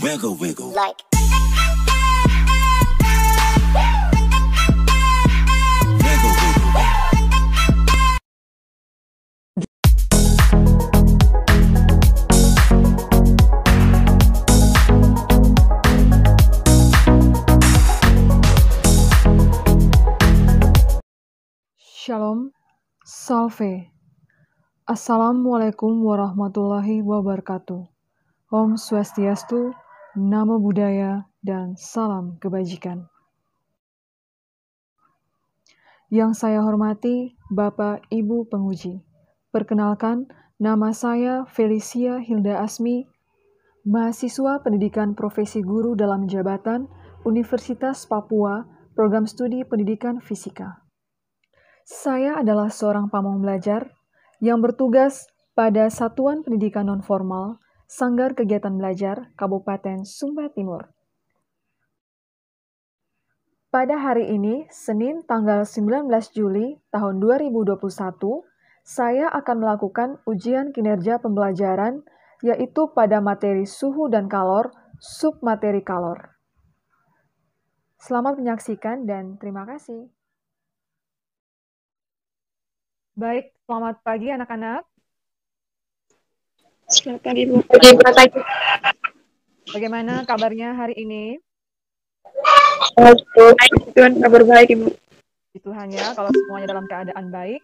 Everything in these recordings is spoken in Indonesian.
Wiggle, wiggle. Like Wiggle, wiggle. Shalom, Salve. Assalamualaikum warahmatullahi wabarakatuh. Om Swastiastu, Namo Buddhaya, dan salam kebajikan. Yang saya hormati Bapak Ibu Penguji. Perkenalkan, nama saya Felicia Hilda Asmi, mahasiswa pendidikan profesi guru dalam jabatan Universitas Papua, Program Studi Pendidikan Fisika. Saya adalah seorang pamong belajar yang bertugas pada Satuan Pendidikan Nonformal Sanggar Kegiatan Belajar Kabupaten Sumba Timur. Pada hari ini, Senin tanggal 19 Juli tahun 2021, saya akan melakukan ujian kinerja pembelajaran yaitu pada materi suhu dan kalor, submateri kalor. Selamat menyaksikan dan terima kasih. Baik, selamat pagi anak-anak. Selamat pagi, Bu. Bagaimana kabarnya hari ini? Baik, Tuhan, kabar baik, Ibu. Puji Tuhan ya, kalau semuanya dalam keadaan baik.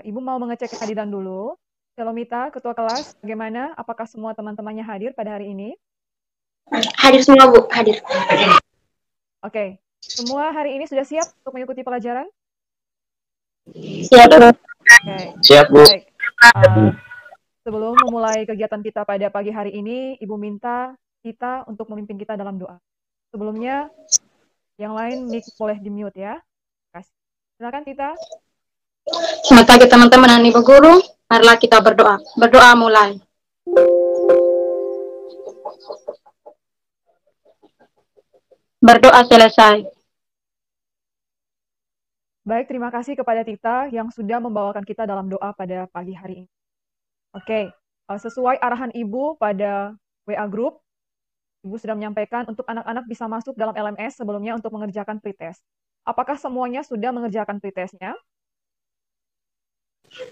Ibu mau mengecek kehadiran dulu. Selomita, Ketua Kelas, bagaimana? Apakah semua teman-temannya hadir pada hari ini? Hadir semua, Bu. Hadir. Oke, semua hari ini sudah siap untuk mengikuti pelajaran? Siap, Bu. Oke, Siap, Bu. baik. Sebelum memulai kegiatan kita pada pagi hari ini, Ibu minta kita untuk memimpin kita dalam doa. Sebelumnya, yang lain mic boleh di-mute ya. Kasih. Silakan kita. Selamat pagi, teman-teman dan Ibu Guru. Marilah kita berdoa. Berdoa mulai. Berdoa selesai. Baik, terima kasih kepada Tita yang sudah membawakan kita dalam doa pada pagi hari ini. Oke, sesuai arahan Ibu pada WA Group, Ibu sudah menyampaikan untuk anak-anak bisa masuk dalam LMS sebelumnya untuk mengerjakan pretest. Apakah semuanya sudah mengerjakan pretestnya?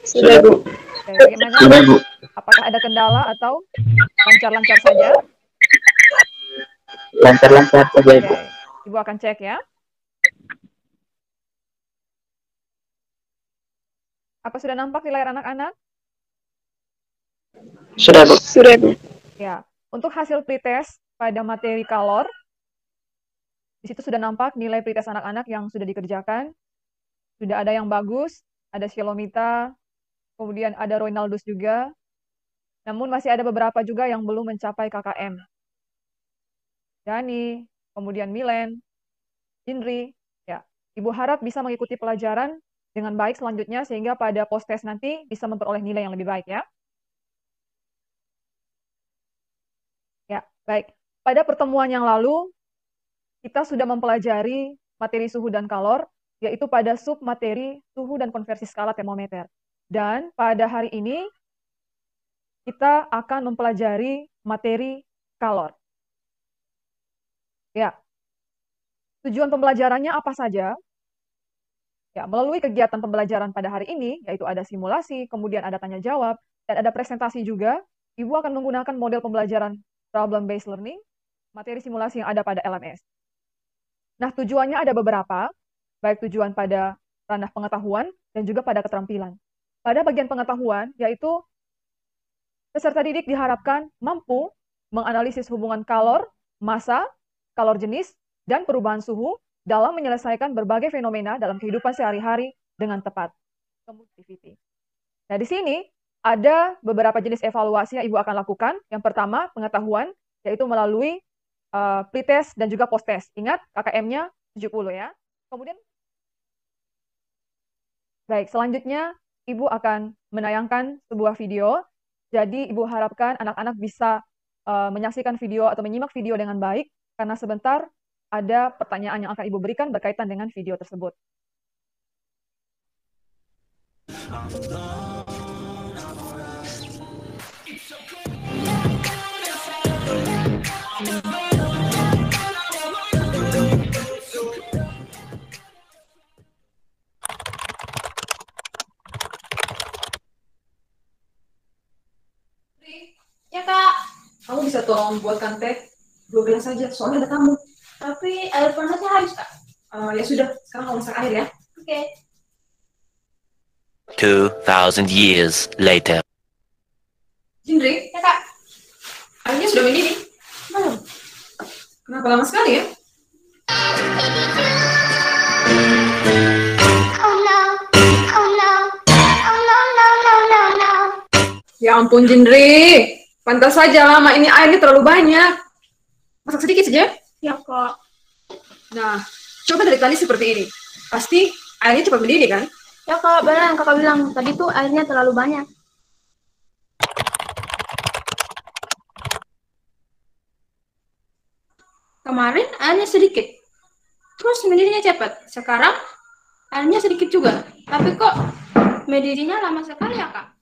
Sudah, Bu. Oke, bagaimana? Sudah, Bu. Apakah ada kendala atau lancar-lancar saja? Lancar-lancar saja, Ibu. Oke, Ibu akan cek ya. Apa sudah nampak di layar anak-anak? Sudah, Bu. Sudah, Bu. Ya, untuk hasil pretest pada materi kalor, di situ sudah nampak nilai pretest anak-anak yang sudah dikerjakan. Sudah ada yang bagus, ada Shalomita, kemudian ada Roynaldus juga. Namun masih ada beberapa juga yang belum mencapai KKM. Dani, kemudian Milen, Indri. Ya, Ibu harap bisa mengikuti pelajaran dengan baik selanjutnya sehingga pada post-test nanti bisa memperoleh nilai yang lebih baik ya. Ya, baik. Pada pertemuan yang lalu, kita sudah mempelajari materi suhu dan kalor, yaitu pada submateri suhu dan konversi skala termometer. Dan pada hari ini, kita akan mempelajari materi kalor. Ya, tujuan pembelajarannya apa saja? Ya, melalui kegiatan pembelajaran pada hari ini, yaitu ada simulasi, kemudian ada tanya jawab, dan ada presentasi juga, Ibu akan menggunakan model pembelajaran problem-based learning, materi simulasi yang ada pada LMS. Nah, tujuannya ada beberapa, baik tujuan pada ranah pengetahuan dan juga pada keterampilan. Pada bagian pengetahuan, yaitu peserta didik diharapkan mampu menganalisis hubungan kalor, massa, kalor jenis, dan perubahan suhu dalam menyelesaikan berbagai fenomena dalam kehidupan sehari-hari dengan tepat. Nah, di sini ada beberapa jenis evaluasi yang Ibu akan lakukan. Yang pertama, pengetahuan, yaitu melalui pretest dan juga post-test. Ingat, KKM-nya 70 ya. Kemudian, baik, selanjutnya Ibu akan menayangkan sebuah video. Jadi, Ibu harapkan anak-anak bisa menyaksikan video atau menyimak video dengan baik, karena sebentar ada pertanyaan yang akan Ibu berikan berkaitan dengan video tersebut. bisa tolong buatkan teh 2 gelas saja, soalnya ada tamu. Tapi air panasnya habis, Kak. Ya sudah, sekarang kamu masak air ya. Oke. 2,000 years later. Jindri, Ya, Kak. airnya sudah mendidih. Belum. Kenapa lama sekali ya? Oh no. Oh no. Oh no, no, no, no, no. Ya ampun, Jindri. Pantas saja lama, ini airnya terlalu banyak. Masak sedikit saja. Ya, Kak. Nah, coba dari tadi seperti ini. Pasti airnya cepat mendidih kan? Ya, Kak, benar yang Kakak bilang. Tadi tuh airnya terlalu banyak. Kemarin airnya sedikit. Terus mendidihnya cepat. Sekarang airnya sedikit juga. Tapi kok mendidihnya lama sekali ya, Kak?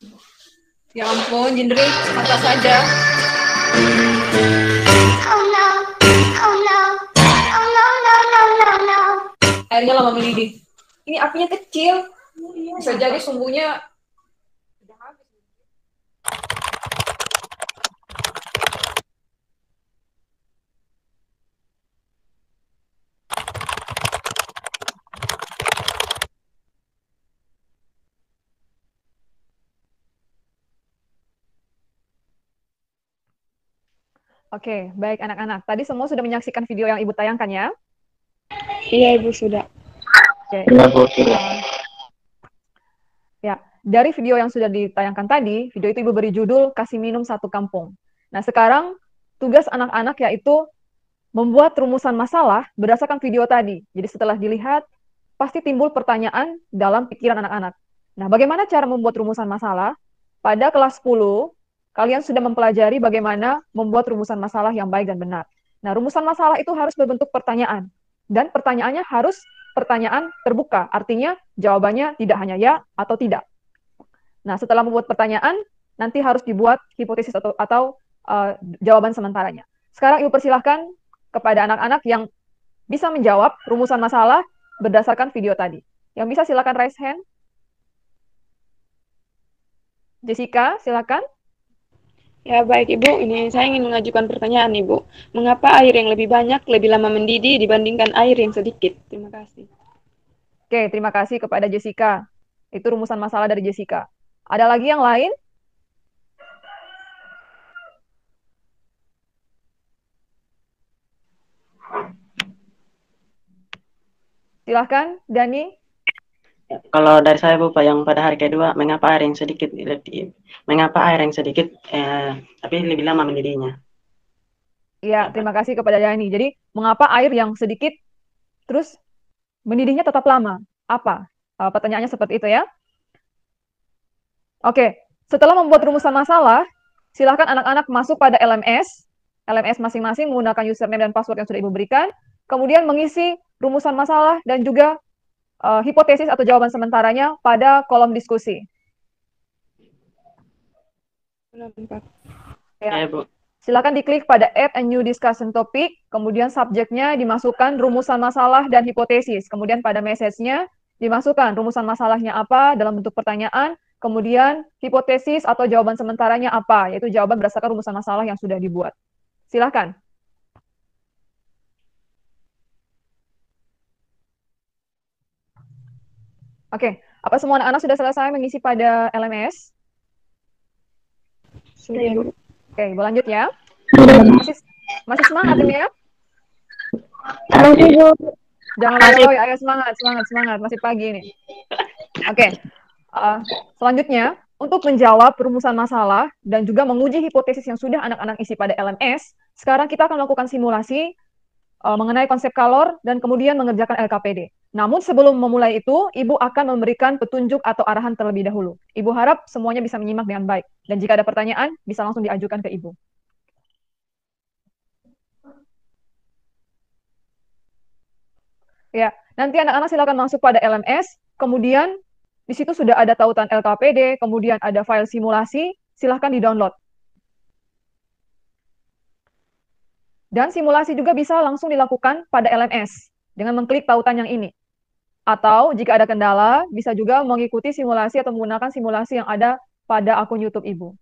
Ya ampun, Jindri, pantas saja. Oh no. Oh no. Oh no, no, no, no, no. Airnya lama mendidih. Ini apinya kecil. Bisa jadi sumbunya sudah habis. Oke, baik anak-anak. Tadi semua sudah menyaksikan video yang Ibu tayangkan ya? Iya, Ibu, sudah. Oke. Iya, Bu. Sudah. Ya, dari video yang sudah ditayangkan tadi, video itu Ibu beri judul Kasih Minum Satu Kampung. Nah, sekarang tugas anak-anak yaitu membuat rumusan masalah berdasarkan video tadi. Jadi setelah dilihat, pasti timbul pertanyaan dalam pikiran anak-anak. Nah, bagaimana cara membuat rumusan masalah? Pada kelas 10, kalian sudah mempelajari bagaimana membuat rumusan masalah yang baik dan benar. Nah, rumusan masalah itu harus berbentuk pertanyaan. Dan pertanyaannya harus pertanyaan terbuka. Artinya, jawabannya tidak hanya ya atau tidak. Nah, setelah membuat pertanyaan, nanti harus dibuat hipotesis atau jawaban sementaranya. Sekarang Ibu persilahkan kepada anak-anak yang bisa menjawab rumusan masalah berdasarkan video tadi. Yang bisa silakan raise hand. Jessica, silakan. Ya, baik, Ibu. Ini saya ingin mengajukan pertanyaan, Ibu. Mengapa air yang lebih banyak lebih lama mendidih dibandingkan air yang sedikit? Terima kasih. Oke, terima kasih kepada Jessica. Itu rumusan masalah dari Jessica. Ada lagi yang lain? Silahkan, Dani. Kalau dari saya, Bu, Pak, yang pada hari kedua, mengapa air yang sedikit tapi lebih lama mendidihnya? Iya, terima kasih kepada Dani. Jadi, mengapa air yang sedikit terus mendidihnya tetap lama? Apa? Pertanyaannya seperti itu ya. Oke, setelah membuat rumusan masalah, silahkan anak-anak masuk pada LMS masing-masing menggunakan username dan password yang sudah Ibu berikan, kemudian mengisi rumusan masalah dan juga hipotesis atau jawaban sementaranya pada kolom diskusi. Ya, Bu. Silakan diklik pada Add a New Discussion Topic, kemudian subjeknya dimasukkan rumusan masalah dan hipotesis, kemudian pada message-nya dimasukkan rumusan masalahnya apa dalam bentuk pertanyaan, kemudian hipotesis atau jawaban sementaranya apa, yaitu jawaban berdasarkan rumusan masalah yang sudah dibuat. Silakan. Oke, apa semua anak-anak sudah selesai mengisi pada LMS? Sudah, Ibu. Oke, Ibu lanjut ya. Masih semangat ini ya? Jangan loyo, ayo semangat, masih pagi ini. Oke, selanjutnya untuk menjawab rumusan masalah dan juga menguji hipotesis yang sudah anak-anak isi pada LMS, sekarang kita akan melakukan simulasi mengenai konsep kalor dan kemudian mengerjakan LKPD. Namun sebelum memulai itu, Ibu akan memberikan petunjuk atau arahan terlebih dahulu. Ibu harap semuanya bisa menyimak dengan baik. Dan jika ada pertanyaan, bisa langsung diajukan ke Ibu. Ya, nanti anak-anak silakan masuk pada LMS, kemudian di situ sudah ada tautan LKPD, kemudian ada file simulasi, silahkan di-download. Dan simulasi juga bisa langsung dilakukan pada LMS dengan mengklik tautan yang ini. Atau jika ada kendala, bisa juga mengikuti simulasi atau menggunakan simulasi yang ada pada akun YouTube Ibu.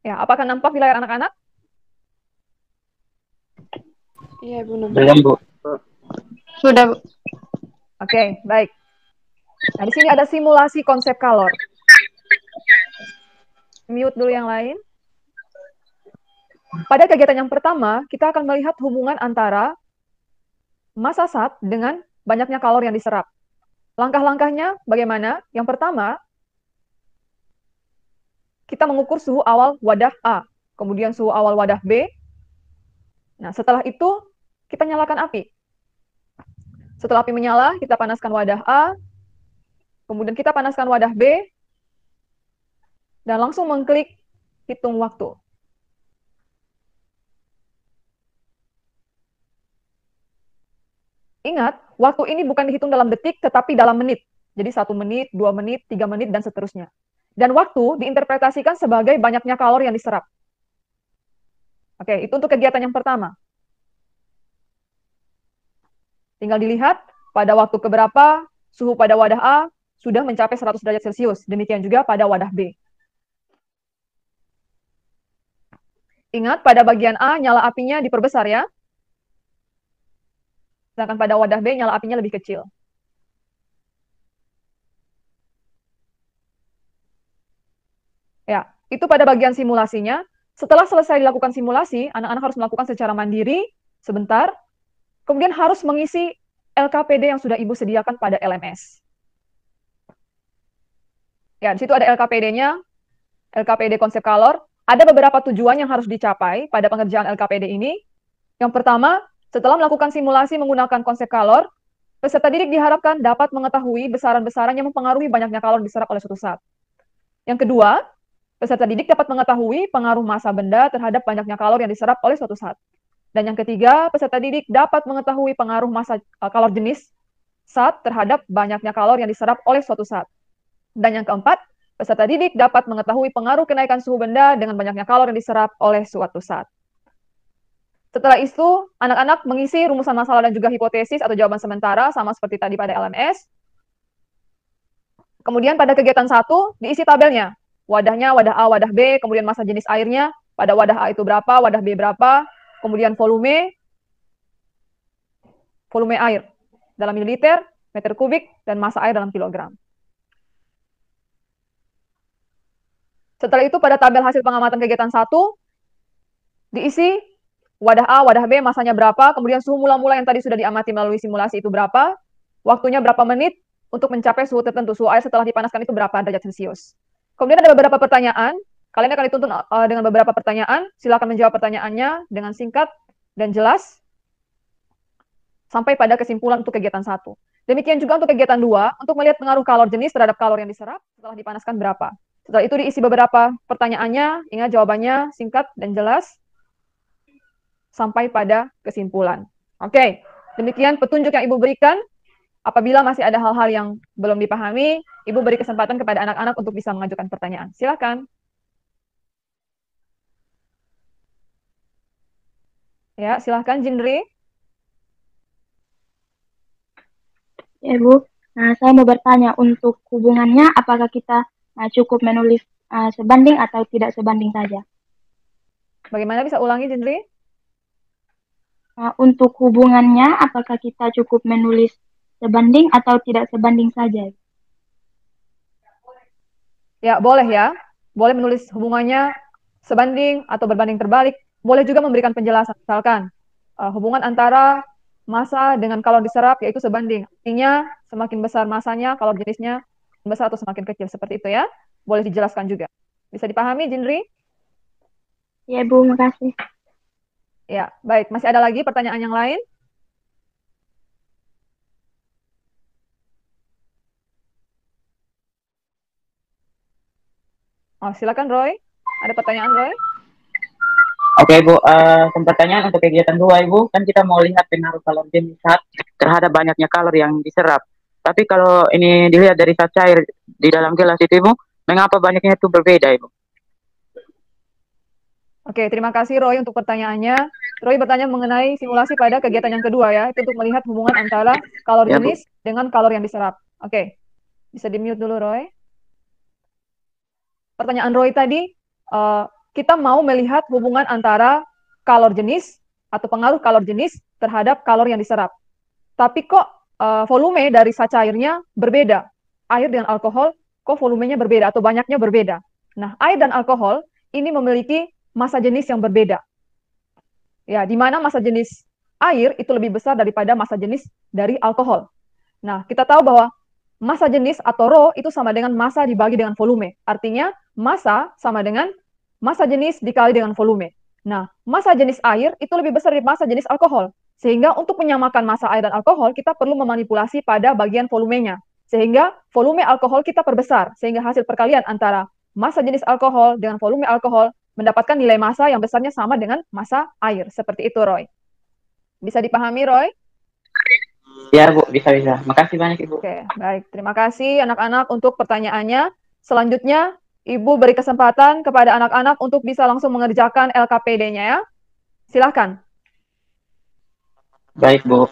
Ya, apakah nampak di layar anak-anak? Iya, Bu. Nampak. Belum, Bu. Sudah, Bu. Oke, baik. Nah, di sini ada simulasi konsep kalor. Mute dulu yang lain. Pada kegiatan yang pertama, kita akan melihat hubungan antara massa zat dengan banyaknya kalor yang diserap. Langkah-langkahnya bagaimana? Yang pertama, kita mengukur suhu awal wadah A, kemudian suhu awal wadah B. Nah, setelah itu kita nyalakan api. Setelah api menyala, kita panaskan wadah A, kemudian kita panaskan wadah B, dan langsung mengklik hitung waktu. Ingat, waktu ini bukan dihitung dalam detik, tetapi dalam menit. Jadi 1 menit, 2 menit, 3 menit, dan seterusnya. Dan waktu diinterpretasikan sebagai banyaknya kalor yang diserap. Oke, itu untuk kegiatan yang pertama. Tinggal dilihat pada waktu keberapa suhu pada wadah A sudah mencapai 100 derajat Celcius. Demikian juga pada wadah B. Ingat, pada bagian A nyala apinya diperbesar ya. Sedangkan pada wadah B nyala apinya lebih kecil. Ya, itu pada bagian simulasinya. Setelah selesai dilakukan simulasi, anak-anak harus melakukan secara mandiri sebentar. Kemudian harus mengisi LKPD yang sudah Ibu sediakan pada LMS. Ya, di situ ada LKPD-nya, LKPD konsep kalor. Ada beberapa tujuan yang harus dicapai pada pengerjaan LKPD ini. Yang pertama, setelah melakukan simulasi menggunakan konsep kalor, peserta didik diharapkan dapat mengetahui besaran-besaran yang mempengaruhi banyaknya kalor diserap oleh suatu zat. Yang kedua, peserta didik dapat mengetahui pengaruh massa benda terhadap banyaknya kalor yang diserap oleh suatu zat. Dan yang ketiga, peserta didik dapat mengetahui pengaruh massa kalor jenis zat terhadap banyaknya kalor yang diserap oleh suatu zat. Dan yang keempat, peserta didik dapat mengetahui pengaruh kenaikan suhu benda dengan banyaknya kalor yang diserap oleh suatu zat. Setelah itu, anak-anak mengisi rumusan masalah dan juga hipotesis atau jawaban sementara, sama seperti tadi pada LMS. Kemudian pada kegiatan 1, diisi tabelnya. Wadahnya, wadah A, wadah B, kemudian massa jenis airnya, pada wadah A itu berapa, wadah B berapa, kemudian volume air dalam mililiter, meter kubik, dan massa air dalam kilogram. Setelah itu pada tabel hasil pengamatan kegiatan 1, diisi wadah A, wadah B, masanya berapa, kemudian suhu mula-mula yang tadi sudah diamati melalui simulasi itu berapa, waktunya berapa menit untuk mencapai suhu tertentu, suhu air setelah dipanaskan itu berapa derajat Celcius. Kemudian ada beberapa pertanyaan, kalian akan dituntut dengan beberapa pertanyaan, silakan menjawab pertanyaannya dengan singkat dan jelas, sampai pada kesimpulan untuk kegiatan 1. Demikian juga untuk kegiatan 2, untuk melihat pengaruh kalor jenis terhadap kalor yang diserap setelah dipanaskan berapa. Setelah itu diisi beberapa pertanyaannya, ingat jawabannya singkat dan jelas, sampai pada kesimpulan. Oke, demikian petunjuk yang Ibu berikan. Apabila masih ada hal-hal yang belum dipahami, Ibu beri kesempatan kepada anak-anak untuk bisa mengajukan pertanyaan. Silakan. Ya, silakan Jindri. Ya, Bu. Nah, saya mau bertanya untuk hubungannya, apakah kita cukup menulis sebanding atau tidak sebanding saja? Bagaimana, bisa ulangi Jindri? Untuk hubungannya, apakah kita cukup menulis sebanding atau tidak sebanding saja? Ya, boleh ya. Boleh menulis hubungannya sebanding atau berbanding terbalik. Boleh juga memberikan penjelasan. Misalkan, hubungan antara massa dengan kalor diserap yaitu sebanding. Artinya, semakin besar massanya, kalor jenisnya besar atau semakin kecil. Seperti itu ya. Boleh dijelaskan juga. Bisa dipahami, Jindri? Ya, Bu. Makasih. Ya, baik. Masih ada lagi pertanyaan yang lain? Oh, silakan Roy. Ada pertanyaan Roy? Oke, Bu. Pertanyaan untuk kegiatan 2, Ibu. Kan kita mau lihat pengaruh kalor jenis zat terhadap banyaknya kalor yang diserap. Tapi kalau ini dilihat dari zat cair di dalam gelas itu, Ibu, mengapa banyaknya itu berbeda, Ibu? Oke, terima kasih Roy untuk pertanyaannya. Roy bertanya mengenai simulasi pada kegiatan yang kedua ya, itu untuk melihat hubungan antara kalor Ya, Bu. jenis dengan kalor yang diserap. Oke, bisa di-mute dulu Roy. Pertanyaan Roy tadi, kita mau melihat hubungan antara kalor jenis atau pengaruh kalor jenis terhadap kalor yang diserap. Tapi kok volume dari zat cairnya berbeda. Air dengan alkohol kok volumenya berbeda atau banyaknya berbeda. Nah, air dan alkohol ini memiliki massa jenis yang berbeda. Ya, di mana massa jenis air itu lebih besar daripada massa jenis dari alkohol. Nah, kita tahu bahwa massa jenis atau rho itu sama dengan massa dibagi dengan volume. Artinya, massa sama dengan massa jenis dikali dengan volume. Nah, massa jenis air itu lebih besar dari massa jenis alkohol. Sehingga untuk menyamakan massa air dan alkohol, kita perlu memanipulasi pada bagian volumenya. Sehingga volume alkohol kita perbesar. Sehingga hasil perkalian antara massa jenis alkohol dengan volume alkohol mendapatkan nilai massa yang besarnya sama dengan massa air. Seperti itu, Roy. Bisa dipahami, Roy? Ya, Bu. Bisa-bisa. Makasih banyak, Ibu. Oke, baik. Terima kasih anak-anak untuk pertanyaannya. Selanjutnya, Ibu beri kesempatan kepada anak-anak untuk bisa langsung mengerjakan LKPD-nya ya. Silakan. Baik, Bu.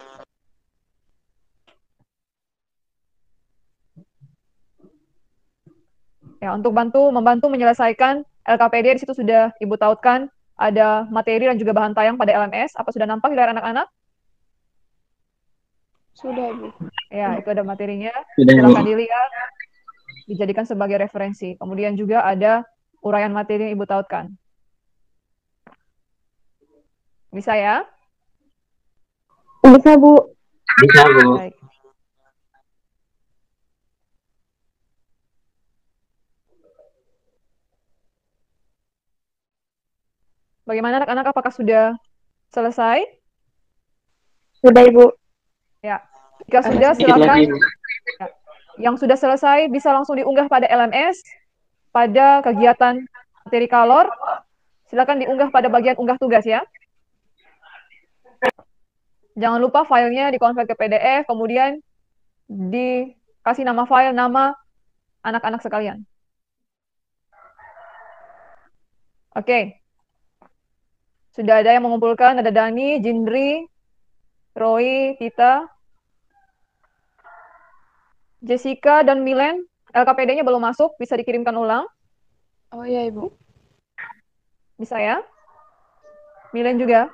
Ya, untuk membantu menyelesaikan LKPD di situ sudah Ibu tautkan ada materi dan juga bahan tayang pada LMS. Apa sudah nampak di layar anak-anak? Sudah, Bu. Ya, itu ada materinya. Sudah, Bu. Silakan dilihat, dijadikan sebagai referensi. Kemudian juga ada uraian materi yang Ibu tautkan. Bisa ya? Bisa, Bu. Bisa, Bu. Baik. Bagaimana anak-anak, apakah sudah selesai? Sudah, Ibu. Ya, jika sudah Sedikit silakan. lagi, Bu. Ya. Yang sudah selesai bisa langsung diunggah pada LMS pada kegiatan materi kalor. Silakan diunggah pada bagian unggah tugas ya. Jangan lupa filenya dikonvert ke PDF, kemudian dikasih nama file, nama anak-anak sekalian. Oke. Sudah ada yang mengumpulkan, ada Dani, Jindri, Roy, Tita, Jessica, dan Milen. LKPD-nya belum masuk, bisa dikirimkan ulang. Oh iya, Ibu. Bisa ya? Milen juga.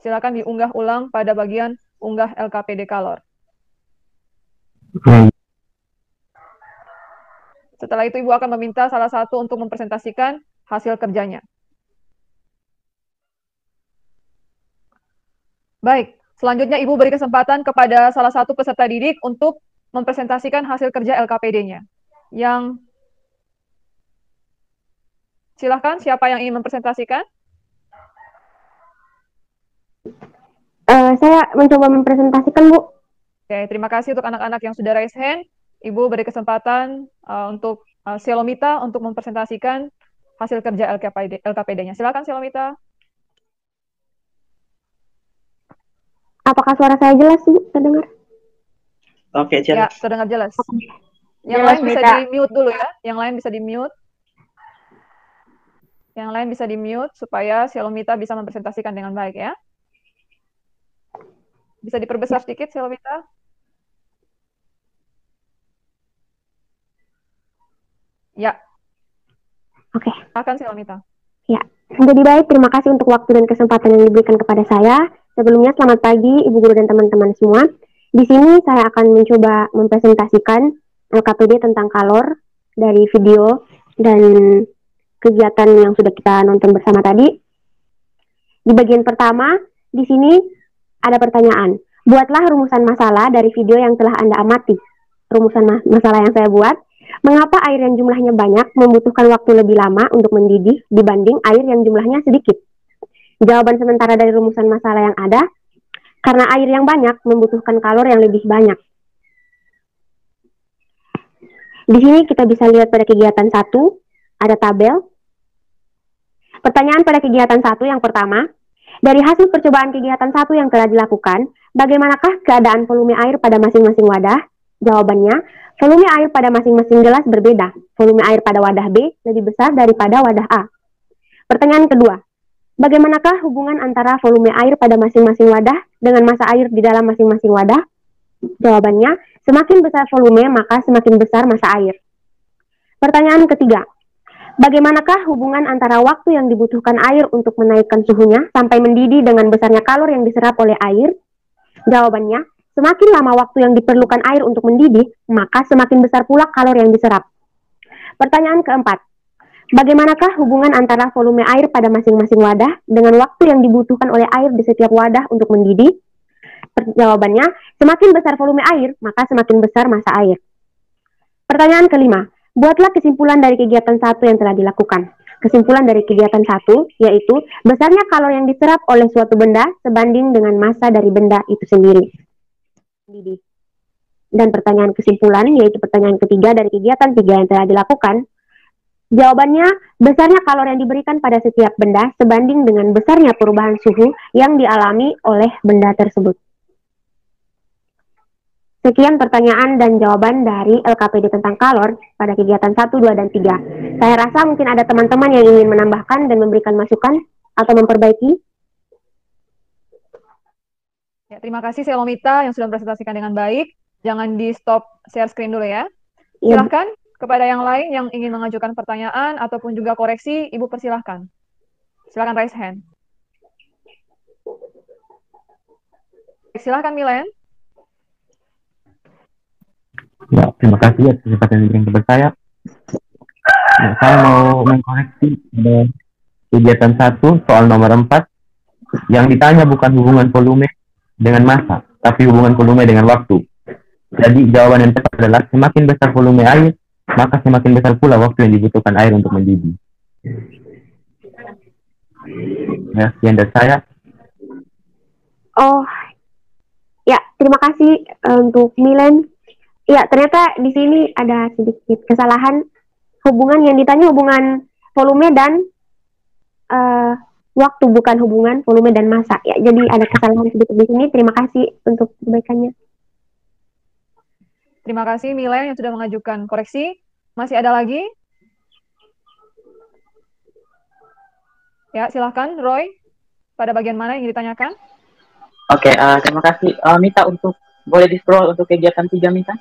Silakan diunggah ulang pada bagian unggah LKPD kalor. Setelah itu Ibu akan meminta salah satu untuk mempresentasikan hasil kerjanya. Baik, selanjutnya Ibu beri kesempatan kepada salah satu peserta didik untuk mempresentasikan hasil kerja LKPD-nya. Silakan, siapa yang ingin mempresentasikan? Saya mencoba mempresentasikan, Bu. Oke, terima kasih untuk anak-anak yang sudah raise hand. Ibu beri kesempatan untuk Selomita untuk mempresentasikan hasil kerja LKPD-nya. Silakan, Selomita. Apakah suara saya jelas, Bu? Terdengar? Oke, Ya, jelas. terdengar jelas. Yang Jelas, lain bisa Mita. di-mute dulu ya. Yang lain bisa di-mute. Yang lain bisa di-mute supaya Selomita bisa mempresentasikan dengan baik ya. Bisa diperbesar sedikit, Selomita? Ya. Oke. Silakan, Selomita. Ya, jadi baik. Terima kasih untuk waktu dan kesempatan yang diberikan kepada saya. Sebelumnya, selamat pagi, Ibu Guru dan teman-teman semua. Di sini saya akan mencoba mempresentasikan LKPD tentang kalor dari video dan kegiatan yang sudah kita nonton bersama tadi. Di bagian pertama, di sini ada pertanyaan. Buatlah rumusan masalah dari video yang telah Anda amati. Rumusan masalah yang saya buat. Mengapa air yang jumlahnya banyak membutuhkan waktu lebih lama untuk mendidih dibanding air yang jumlahnya sedikit? Jawaban sementara dari rumusan masalah yang ada, karena air yang banyak membutuhkan kalor yang lebih banyak. Di sini kita bisa lihat pada kegiatan 1, ada tabel. Pertanyaan pada kegiatan 1 yang pertama, dari hasil percobaan kegiatan 1 yang telah dilakukan, bagaimanakah keadaan volume air pada masing-masing wadah? Jawabannya, volume air pada masing-masing gelas berbeda. Volume air pada wadah B lebih besar daripada wadah A. Pertanyaan kedua, bagaimanakah hubungan antara volume air pada masing-masing wadah dengan massa air di dalam masing-masing wadah? Jawabannya, semakin besar volume maka semakin besar massa air. Pertanyaan ketiga, Bagaimanakah hubungan antara waktu yang dibutuhkan air untuk menaikkan suhunya sampai mendidih dengan besarnya kalor yang diserap oleh air? Jawabannya, semakin lama waktu yang diperlukan air untuk mendidih, maka semakin besar pula kalor yang diserap. Pertanyaan keempat, bagaimanakah hubungan antara volume air pada masing-masing wadah dengan waktu yang dibutuhkan oleh air di setiap wadah untuk mendidih? Jawabannya, semakin besar volume air, maka semakin besar massa air. Pertanyaan kelima, buatlah kesimpulan dari kegiatan 1 yang telah dilakukan. Kesimpulan dari kegiatan 1 yaitu besarnya kalor yang diserap oleh suatu benda sebanding dengan massa dari benda itu sendiri. Dan pertanyaan kesimpulan yaitu pertanyaan ketiga dari kegiatan 3 yang telah dilakukan. Jawabannya, besarnya kalor yang diberikan pada setiap benda sebanding dengan besarnya perubahan suhu yang dialami oleh benda tersebut. Sekian pertanyaan dan jawaban dari LKPD tentang kalor pada kegiatan 1, 2, dan 3. Saya rasa mungkin ada teman-teman yang ingin menambahkan dan memberikan masukan atau memperbaiki. Ya, terima kasih Selomita yang sudah mempresentasikan dengan baik. Jangan di stop share screen dulu ya. Silahkan kepada yang lain yang ingin mengajukan pertanyaan ataupun juga koreksi, Ibu persilahkan. Silahkan raise hand. Silahkan Milen. Ya, terima kasih atas kesempatan yang diberikan kepada saya. Ya, saya mau mengkoreksi kegiatan 1 soal nomor 4 yang ditanya bukan hubungan volume dengan massa, tapi hubungan volume dengan waktu. Jadi jawaban yang tepat adalah semakin besar volume air, maka semakin besar pula waktu yang dibutuhkan air untuk mendidih. Ya, sekian dari saya. Oh, ya terima kasih untuk Milen. Ya, ternyata di sini ada sedikit kesalahan. Hubungan yang ditanya hubungan volume dan waktu, bukan hubungan volume dan massa. Ya, jadi ada kesalahan sedikit di sini. Terima kasih untuk perbaikannya. Terima kasih Milen yang sudah mengajukan koreksi. Masih ada lagi? Ya, silahkan Roy. Pada bagian mana yang ditanyakan? Oke, terima kasih. Mita, untuk boleh di-scroll untuk kegiatan 3, Mita?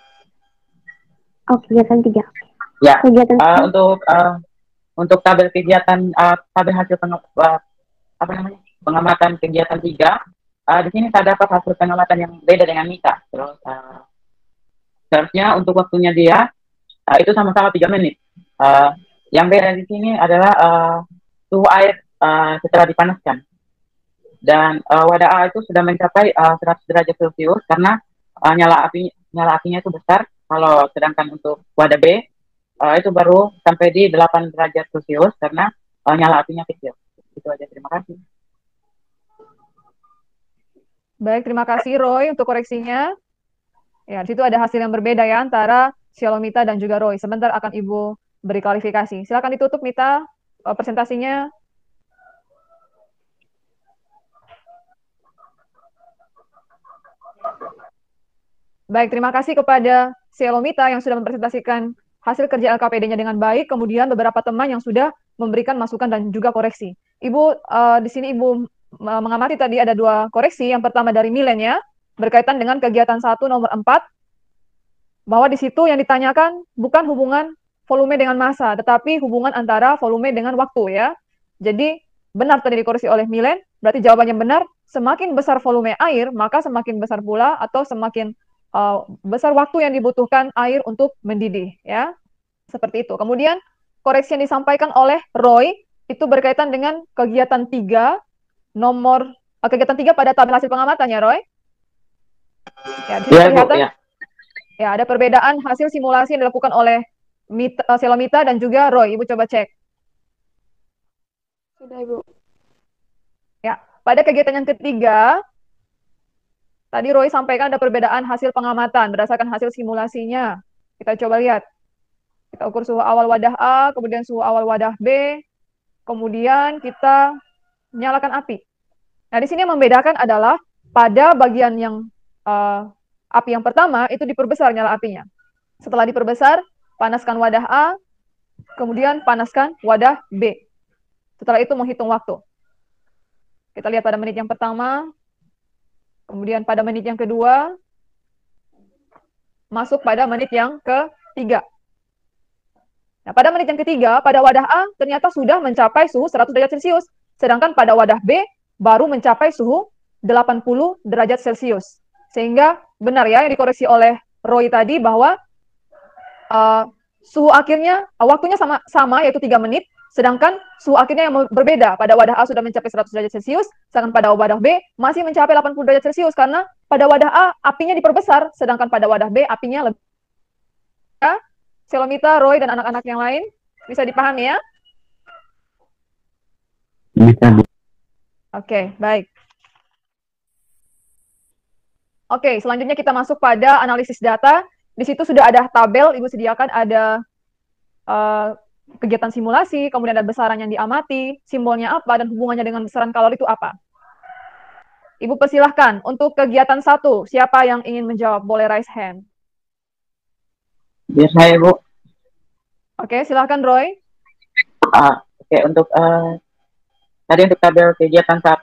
Oh, kegiatan 3. Ya, Kegiatan untuk tabel kegiatan, tabel hasil pengamatan kegiatan 3, di sini saya dapat hasil pengamatan yang beda dengan Mita. Terus seharusnya untuk waktunya dia itu sama-sama 3 menit. Yang beda di sini adalah suhu air setelah dipanaskan. Dan wadah A itu sudah mencapai 100 derajat Celcius karena nyala apinya itu besar. Kalau sedangkan untuk wadah B itu baru sampai di 8 derajat Celcius karena nyala apinya kecil. Itu aja, terima kasih. Baik, terima kasih Roy untuk koreksinya. Ya, di situ ada hasil yang berbeda ya antara Shalomita dan juga Roy. Sebentar akan Ibu beri klarifikasi. Silakan ditutup Mita presentasinya. Baik, terima kasih kepada Shalomita yang sudah mempresentasikan hasil kerja LKPD-nya dengan baik, kemudian beberapa teman yang sudah memberikan masukan dan juga koreksi. Ibu, di sini Ibu mengamati tadi ada 2 koreksi. Yang pertama dari Milen ya, berkaitan dengan kegiatan 1 nomor 4, bahwa di situ yang ditanyakan bukan hubungan volume dengan massa, tetapi hubungan antara volume dengan waktu ya. Jadi benar tadi dikoreksi oleh Milen, berarti jawabannya benar, semakin besar volume air, maka semakin besar pula atau semakin besar waktu yang dibutuhkan air untuk mendidih ya. Seperti itu. Kemudian koreksi yang disampaikan oleh Roy itu berkaitan dengan kegiatan 3 nomor kegiatan 3 pada tabel hasil pengamatannya Roy. Ya, di sini kelihatan ya ada perbedaan hasil simulasi yang dilakukan oleh Shalomita dan juga Roy. Ibu coba cek. Sudah, Ibu. Ya, pada kegiatan yang ketiga tadi Roy sampaikan ada perbedaan hasil pengamatan berdasarkan hasil simulasinya. Kita coba lihat. Kita ukur suhu awal wadah A, kemudian suhu awal wadah B, kemudian kita nyalakan api. Nah, di sini yang membedakan adalah pada bagian yang api yang pertama itu diperbesar nyala apinya. Setelah diperbesar, panaskan wadah A, kemudian panaskan wadah B. Setelah itu menghitung waktu. Kita lihat pada menit yang pertama, kemudian pada menit yang kedua, masuk pada menit yang ketiga. Nah, pada menit yang ketiga, pada wadah A ternyata sudah mencapai suhu 100 derajat Celcius, sedangkan pada wadah B baru mencapai suhu 80 derajat Celcius. Sehingga benar ya yang dikoreksi oleh Roy tadi bahwa suhu akhirnya, waktunya sama yaitu 3 menit, sedangkan suhu akhirnya yang berbeda. Pada wadah A sudah mencapai 100 derajat Celcius, sedangkan pada wadah B masih mencapai 80 derajat Celcius karena pada wadah A apinya diperbesar, sedangkan pada wadah B apinya lebih. Selomita, Roy, dan anak-anak yang lain bisa dipahami ya? Bisa. Oke, baik. Oke, selanjutnya kita masuk pada analisis data. Di situ sudah ada tabel, Ibu sediakan ada kegiatan simulasi, kemudian ada besaran yang diamati, simbolnya apa, dan hubungannya dengan besaran kalori itu apa. Ibu persilahkan, untuk kegiatan 1, siapa yang ingin menjawab? Boleh raise hand. Biar saya, Bu. Oke, silahkan Roy. Oke, untuk tadi untuk tabel kegiatan 1.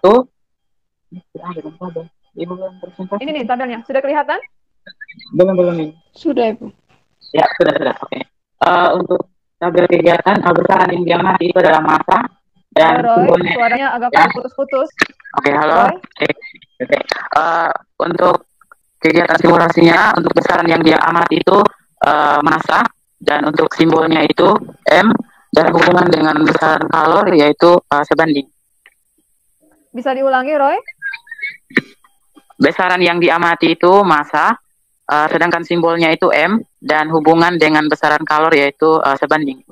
Ibu belum presentasi. Ini nih tabelnya, sudah kelihatan? Belum ini. Sudah, Ibu. Ya, sudah. Oke. Untuk tabel kegiatan, besaran yang diamati itu adalah massa dan Roy, suaranya agak putus-putus. Oke, halo. Oke. Untuk kegiatan simulasinya, untuk besaran yang dia amati itu massa, dan untuk simbolnya itu M, dan hubungan dengan besaran kalori yaitu sebanding. Bisa diulangi, Roy? Besaran yang diamati itu massa, sedangkan simbolnya itu M, dan hubungan dengan besaran kalori yaitu sebanding.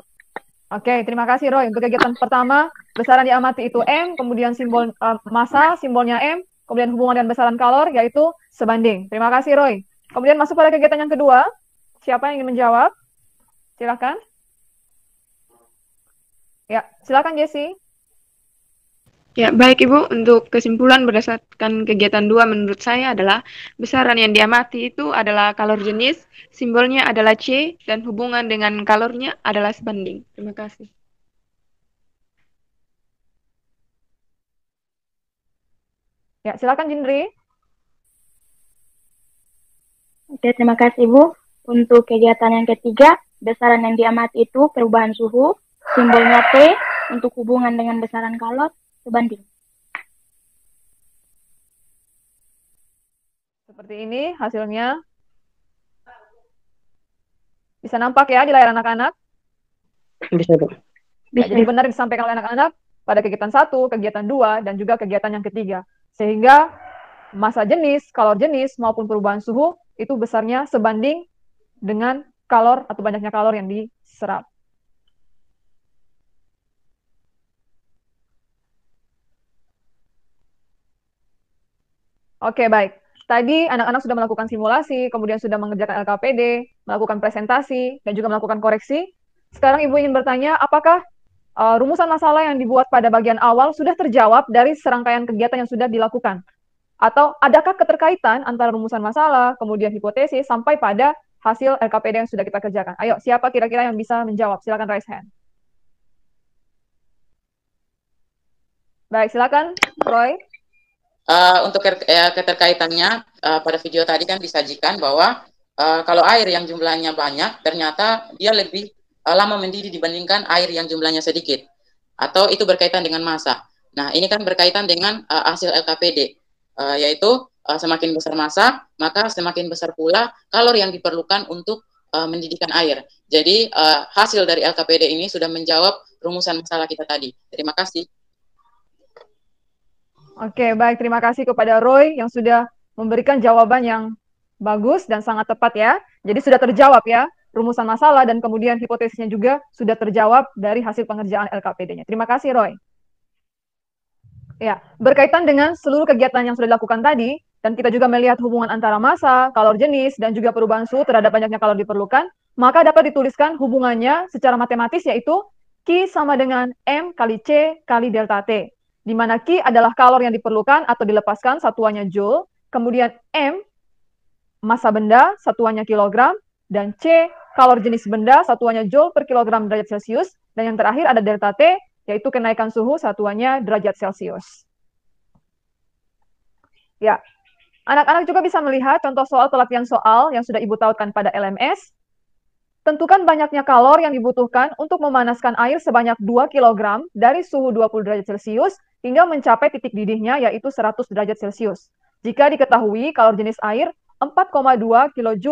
Oke, terima kasih Roy. Untuk kegiatan pertama, besaran diamati itu M, kemudian simbol massa, simbolnya M, kemudian hubungan dengan besaran kalor, yaitu sebanding. Terima kasih Roy. Kemudian masuk pada kegiatan yang kedua. Siapa yang ingin menjawab? Silakan. Ya, silakan Jessie. Ya, baik Ibu. Untuk kesimpulan berdasarkan kegiatan 2 menurut saya adalah besaran yang diamati itu adalah kalor jenis, simbolnya adalah C, dan hubungan dengan kalornya adalah sebanding. Terima kasih. Ya, silakan Jindri. Oke, terima kasih Ibu. Untuk kegiatan yang ketiga, besaran yang diamati itu perubahan suhu, simbolnya T, untuk hubungan dengan besaran kalor, sebanding. Seperti ini hasilnya. Bisa nampak ya di layar anak-anak? Bisa, Bu. Ya, jadi benar disampaikan oleh anak-anak pada kegiatan 1, kegiatan 2, dan juga kegiatan yang ketiga. Sehingga massa jenis, kalor jenis, maupun perubahan suhu itu besarnya sebanding dengan kalor atau banyaknya kalor yang diserap. Oke, baik. Tadi anak-anak sudah melakukan simulasi, kemudian sudah mengerjakan LKPD, melakukan presentasi, dan juga melakukan koreksi. Sekarang Ibu ingin bertanya, apakah rumusan masalah yang dibuat pada bagian awal sudah terjawab dari serangkaian kegiatan yang sudah dilakukan? Atau adakah keterkaitan antara rumusan masalah, kemudian hipotesis, sampai pada hasil LKPD yang sudah kita kerjakan? Ayo, siapa kira-kira yang bisa menjawab? Silakan raise hand. Baik, silakan, Roy. Untuk keterkaitannya, pada video tadi kan disajikan bahwa kalau air yang jumlahnya banyak, ternyata dia lebih lama mendidih dibandingkan air yang jumlahnya sedikit. Atau itu berkaitan dengan massa. Nah, ini kan berkaitan dengan hasil LKPD, yaitu semakin besar massa, maka semakin besar pula kalori yang diperlukan untuk mendidihkan air. Jadi, hasil dari LKPD ini sudah menjawab rumusan masalah kita tadi. Terima kasih. Oke, baik. Terima kasih kepada Roy yang sudah memberikan jawaban yang bagus dan sangat tepat ya. Jadi sudah terjawab ya, rumusan masalah dan kemudian hipotesisnya juga sudah terjawab dari hasil pengerjaan LKPD-nya. Terima kasih Roy. Ya, berkaitan dengan seluruh kegiatan yang sudah dilakukan tadi, dan kita juga melihat hubungan antara massa, kalor jenis, dan juga perubahan suhu terhadap banyaknya kalor diperlukan, maka dapat dituliskan hubungannya secara matematis yaitu Q sama dengan M kali C kali delta T. Di mana Q adalah kalor yang diperlukan atau dilepaskan, satuannya joule, kemudian M, massa benda, satuannya kilogram, dan C, kalor jenis benda, satuannya joule per kilogram derajat Celcius, dan yang terakhir ada delta T, yaitu kenaikan suhu, satuannya derajat Celcius. Ya, anak-anak juga bisa melihat contoh soal pelatihan soal yang sudah Ibu tautkan pada LMS. Tentukan banyaknya kalor yang dibutuhkan untuk memanaskan air sebanyak 2 kg dari suhu 20 derajat Celcius hingga mencapai titik didihnya yaitu 100 derajat Celcius. Jika diketahui kalor jenis air 4,2 kJ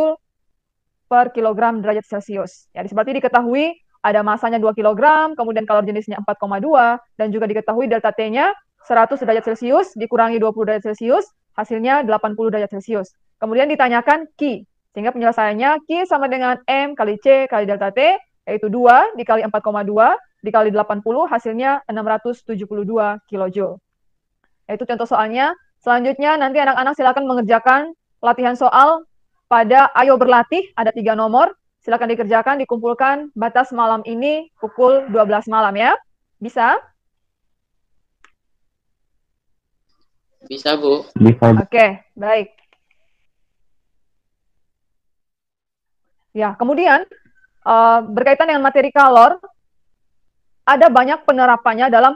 per kilogram derajat Celcius. Ya, seperti diketahui ada masanya 2 kg, kemudian kalor jenisnya 4,2, dan juga diketahui delta T-nya 100 derajat Celcius dikurangi 20 derajat Celcius, hasilnya 80 derajat Celcius. Kemudian ditanyakan Q, sehingga penyelesaiannya Q sama dengan M kali C kali delta T, yaitu 2 dikali 4,2 dikali 80, hasilnya 672 kJ. Itu contoh soalnya. Selanjutnya nanti anak-anak silakan mengerjakan latihan soal pada Ayo Berlatih, ada 3 nomor. Silakan dikerjakan, dikumpulkan batas malam ini pukul 12 malam ya. Bisa? Bisa, Bu. Oke, baik. Ya, kemudian berkaitan dengan materi kalor, ada banyak penerapannya dalam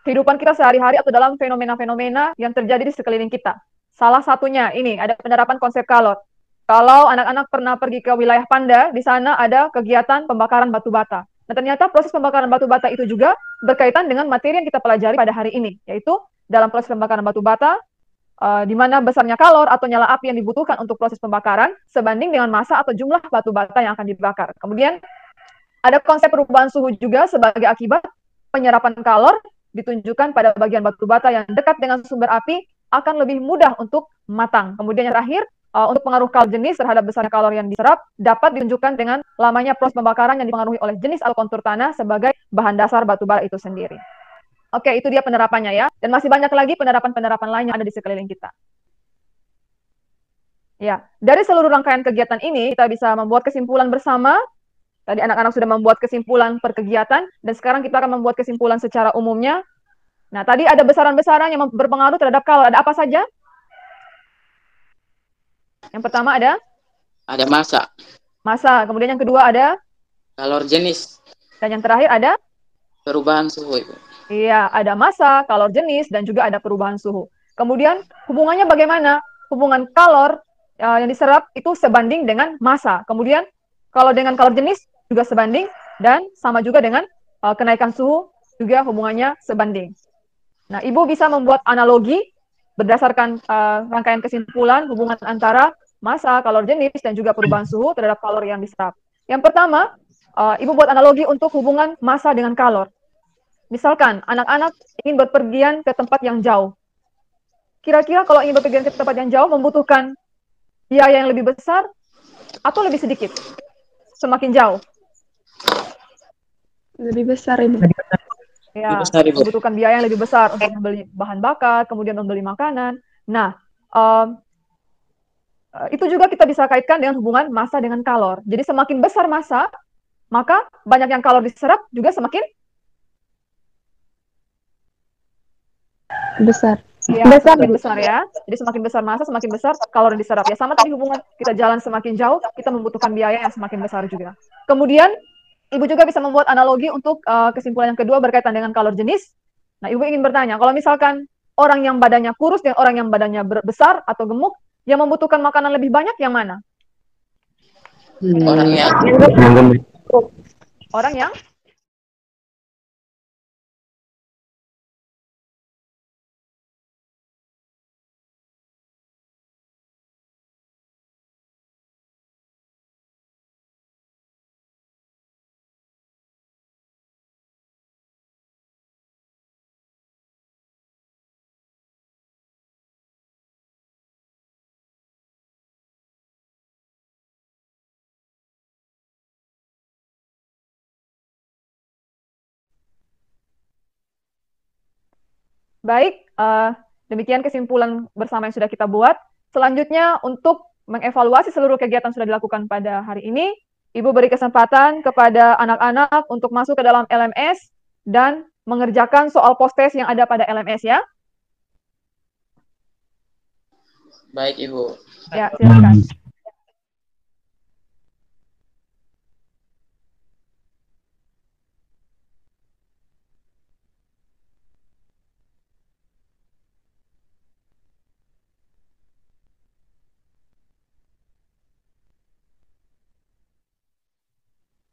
kehidupan kita sehari-hari atau dalam fenomena-fenomena yang terjadi di sekeliling kita. Salah satunya ini, ada penerapan konsep kalor. Kalau anak-anak pernah pergi ke wilayah Panda, di sana ada kegiatan pembakaran batu bata. Nah, ternyata proses pembakaran batu bata itu juga berkaitan dengan materi yang kita pelajari pada hari ini, yaitu dalam proses pembakaran batu bata, di mana besarnya kalor atau nyala api yang dibutuhkan untuk proses pembakaran sebanding dengan massa atau jumlah batu bata yang akan dibakar. Kemudian ada konsep perubahan suhu juga sebagai akibat penyerapan kalor ditunjukkan pada bagian batu bata yang dekat dengan sumber api akan lebih mudah untuk matang. Kemudian yang terakhir, untuk pengaruh kalor jenis terhadap besarnya kalor yang diserap dapat ditunjukkan dengan lamanya proses pembakaran yang dipengaruhi oleh jenis atau kontur tanah sebagai bahan dasar batu bara itu sendiri. Oke, itu dia penerapannya ya. Dan masih banyak lagi penerapan-penerapan lain yang ada di sekeliling kita. Ya, dari seluruh rangkaian kegiatan ini kita bisa membuat kesimpulan bersama. Tadi anak-anak sudah membuat kesimpulan per kegiatan, dan sekarang kita akan membuat kesimpulan secara umumnya. Nah, tadi ada besaran-besaran yang berpengaruh terhadap kalor. Ada apa saja? Yang pertama ada? Ada massa. Massa. Kemudian yang kedua ada? Kalor jenis. Dan yang terakhir ada? Perubahan suhu, Ibu. Iya, ada massa, kalor jenis, dan juga ada perubahan suhu. Kemudian hubungannya bagaimana? Hubungan kalor yang diserap itu sebanding dengan massa. Kemudian kalau dengan kalor jenis juga sebanding, dan sama juga dengan kenaikan suhu juga hubungannya sebanding. Nah, Ibu bisa membuat analogi berdasarkan rangkaian kesimpulan hubungan antara massa, kalor jenis, dan juga perubahan suhu terhadap kalor yang diserap. Yang pertama, Ibu buat analogi untuk hubungan massa dengan kalor. Misalkan, anak-anak ingin berpergian ke tempat yang jauh. Kira-kira kalau ingin berpergian ke tempat yang jauh membutuhkan biaya yang lebih besar atau lebih sedikit? Semakin jauh. Lebih besar, Ibu. Ya, membutuhkan biaya yang lebih besar untuk membeli bahan bakar, kemudian membeli makanan. Nah, itu juga kita bisa kaitkan dengan hubungan massa dengan kalor. Jadi semakin besar massa, maka banyak yang kalor diserap juga semakin besar. Ya, semakin besar ya. Jadi semakin besar massa, semakin besar kalor yang diserap. Ya, sama tadi hubungan kita jalan semakin jauh, kita membutuhkan biaya yang semakin besar juga. Kemudian, Ibu juga bisa membuat analogi untuk kesimpulan yang kedua berkaitan dengan kalor jenis. Nah, Ibu ingin bertanya, kalau misalkan orang yang badannya kurus dan orang yang badannya besar atau gemuk, yang membutuhkan makanan lebih banyak yang mana? Orang yang Orang yang baik, demikian kesimpulan bersama yang sudah kita buat. Selanjutnya, untuk mengevaluasi seluruh kegiatan sudah dilakukan pada hari ini, Ibu beri kesempatan kepada anak-anak untuk masuk ke dalam LMS dan mengerjakan soal post-test yang ada pada LMS ya. baik, Ibu. Ya, silakan.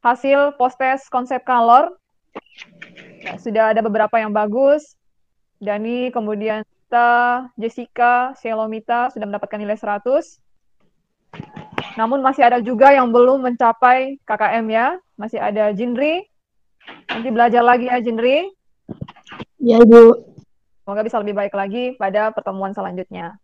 hasil post-test konsep kalor. Ya, sudah ada beberapa yang bagus. Dani, kemudian Tita, Jessica, Shelomita sudah mendapatkan nilai 100. Namun masih ada juga yang belum mencapai KKM ya. Masih ada Jinri. Nanti belajar lagi ya Jinri. Ya, Ibu. Semoga bisa lebih baik lagi pada pertemuan selanjutnya.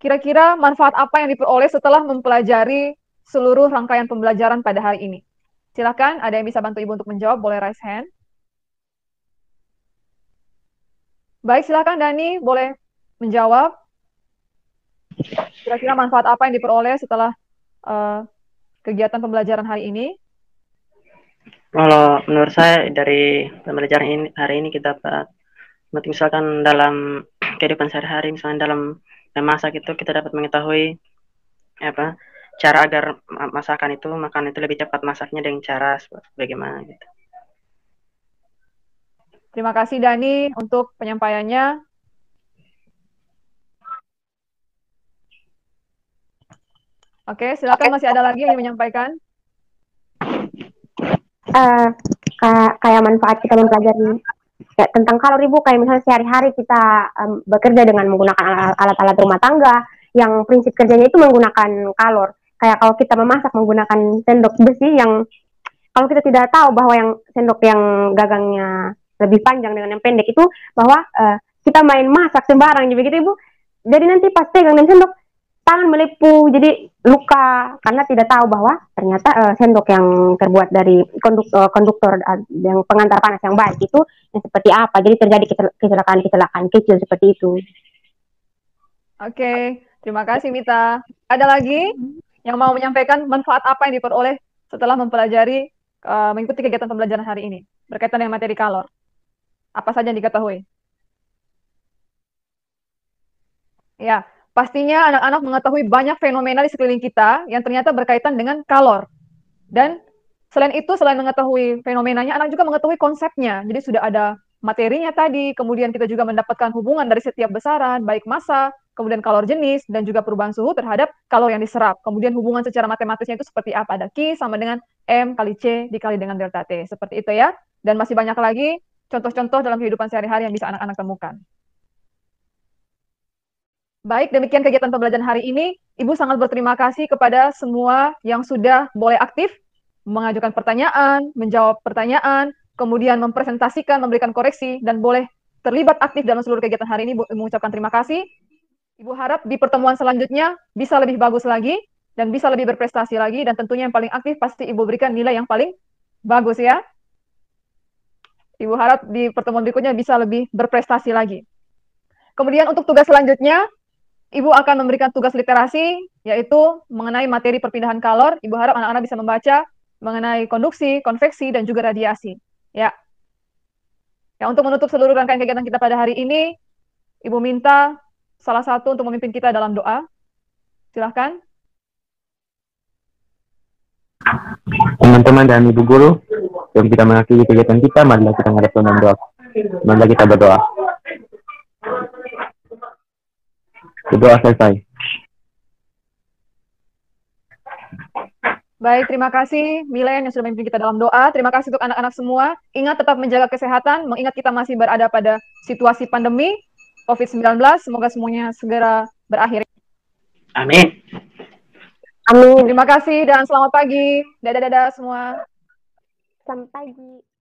Kira-kira manfaat apa yang diperoleh setelah mempelajari seluruh rangkaian pembelajaran pada hari ini? Silakan, ada yang bisa bantu Ibu untuk menjawab, boleh raise hand. Baik, silakan Dani, boleh menjawab. Kira-kira manfaat apa yang diperoleh setelah kegiatan pembelajaran hari ini? Kalau menurut saya dari pembelajaran ini hari ini kita dapat misalkan dalam kehidupan sehari-hari, misalnya dalam memasak itu kita dapat mengetahui apa cara agar masakan itu makan itu lebih cepat masaknya dengan cara bagaimana gitu. Terima kasih Dani untuk penyampaiannya. Oke, silakan, masih ada lagi yang ingin menyampaikan? Kayak manfaat kita mempelajari ya, tentang kalor Ibu, kayak misalnya sehari-hari kita bekerja dengan menggunakan alat-alat rumah tangga yang prinsip kerjanya itu menggunakan kalor. Kayak kalau kita memasak menggunakan sendok besi yang kalau kita tidak tahu bahwa yang sendok yang gagangnya lebih panjang dengan yang pendek itu bahwa kita main masak sembarang begitu Ibu. Jadi nanti pas pegang dan sendok tangan melepuh, jadi luka karena tidak tahu bahwa ternyata sendok yang terbuat dari konduktor yang pengantar panas yang baik itu yang seperti apa. Jadi terjadi kecelakaan kecil seperti itu. Oke, terima kasih Mita. Ada lagi yang mau menyampaikan manfaat apa yang diperoleh setelah mempelajari mengikuti kegiatan pembelajaran hari ini berkaitan dengan materi kalor? Apa saja yang diketahui? Ya, pastinya anak-anak mengetahui banyak fenomena di sekeliling kita yang ternyata berkaitan dengan kalor. Dan selain itu, selain mengetahui fenomenanya, anak juga mengetahui konsepnya. Jadi sudah ada materinya tadi, kemudian kita juga mendapatkan hubungan dari setiap besaran, baik massa, kemudian kalor jenis, dan juga perubahan suhu terhadap kalor yang diserap. Kemudian hubungan secara matematisnya itu seperti apa? Ada Q sama dengan M kali C dikali dengan delta T. Seperti itu ya. Dan masih banyak lagi contoh-contoh dalam kehidupan sehari-hari yang bisa anak-anak temukan. Baik, demikian kegiatan pembelajaran hari ini. Ibu sangat berterima kasih kepada semua yang sudah boleh aktif, mengajukan pertanyaan, menjawab pertanyaan, kemudian mempresentasikan, memberikan koreksi, dan boleh terlibat aktif dalam seluruh kegiatan hari ini. Ibu mengucapkan terima kasih. Ibu harap di pertemuan selanjutnya bisa lebih bagus lagi, dan bisa lebih berprestasi lagi, dan tentunya yang paling aktif pasti Ibu berikan nilai yang paling bagus ya. Ibu harap di pertemuan berikutnya bisa lebih berprestasi lagi. Kemudian untuk tugas selanjutnya, Ibu akan memberikan tugas literasi, yaitu mengenai materi perpindahan kalor. Ibu harap anak-anak bisa membaca mengenai konduksi, konveksi, dan juga radiasi. Ya. Ya, untuk menutup seluruh rangkaian kegiatan kita pada hari ini, Ibu minta salah satu untuk memimpin kita dalam doa. Silahkan. Teman-teman dan Ibu Guru, sebelum kita mengakhiri kegiatan kita, marilah kita menghadap Tuhan dan doa. Marilah kita berdoa. Berdoa selesai. Baik, terima kasih Milen yang sudah memimpin kita dalam doa. Terima kasih untuk anak-anak semua. Ingat tetap menjaga kesehatan, mengingat kita masih berada pada situasi pandemi COVID-19. Semoga semuanya segera berakhir. Amin. Amin. Terima kasih dan selamat pagi. Dadah-dadah semua. Selamat pagi.